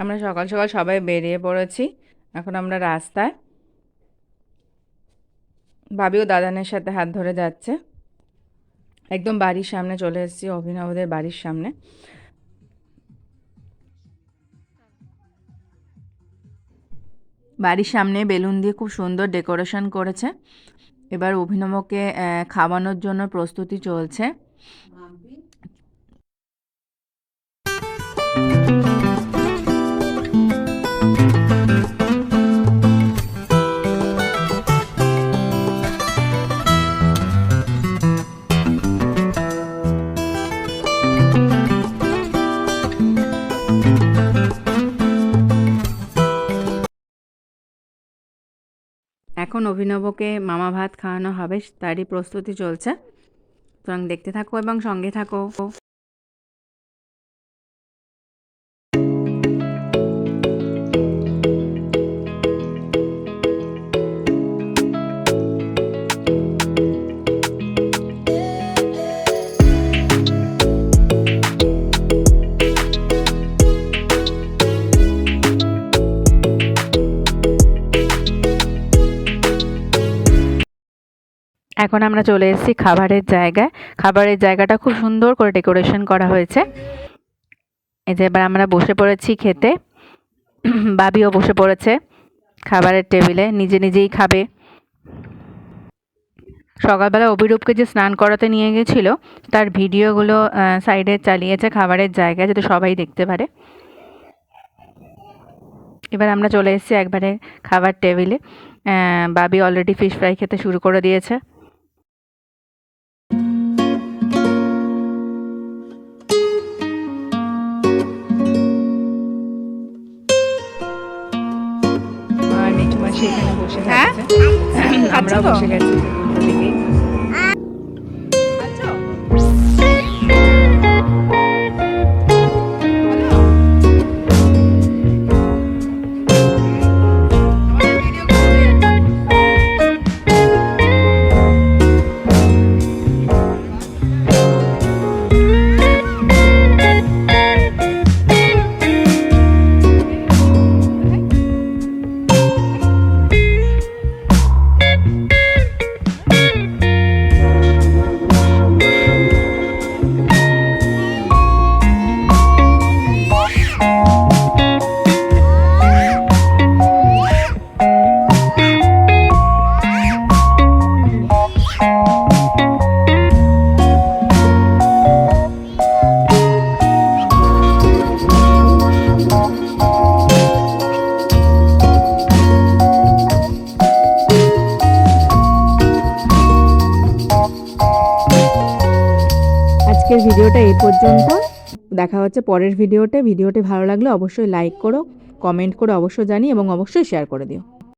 আমরা সকাল সকাল সবাই বেরিয়ে পড়েছি। এখন আমরা রাস্তায়, ভাবিও দাদানের সাথে হাত ধরে যাচ্ছে। একদম বাড়ির সামনে চলে এসেছি, অভিনবদের বাড়ির সামনে। বাড়ির সামনে বেলুন দিয়ে খুব সুন্দর ডেকোরেশন করেছে। এবার অভিনবকে খাওয়ানোর জন্য প্রস্তুতি চলছে। এখন অভিনবকে মামা ভাত খাওয়ানো হবে, তারই প্রস্তুতি চলছে। সুতরাং দেখতে থাকো এবং সঙ্গে থাকো। এখন আমরা চলে এসেছি খাবারের জায়গায়। খাবারের জায়গাটা খুব সুন্দর করে ডেকোরেশন করা হয়েছে। এই যে এবার আমরা বসে পড়েছি খেতে। বাবিও বসে পড়েছে খাবারের টেবিলে, নিজে নিজেই খাবে। সকালবেলা অভিরূপকে যে স্নান করাতে নিয়ে গেছিল তার ভিডিওগুলো সাইডে চালিয়েছে খাবারের জায়গায়, যাতে সবাই দেখতে পারে। এবার আমরা চলে এসেছি একবারে খাবার টেবিলে। বাবি অলরেডি ফিশ ফ্রাই খেতে শুরু করে দিয়েছে। আর মিঠু মাসি এখানে বসে থাকছে, আমরাও বসে গেছি ওদিকে। আজকের ভিডিওটা এই পর্যন্ত। দেখা হচ্ছে পরের ভিডিওতে। ভিডিওটি ভালো লাগলে অবশ্যই লাইক করো, কমেন্ট করে অবশ্যই জানিও এবং অবশ্যই শেয়ার করে দিও।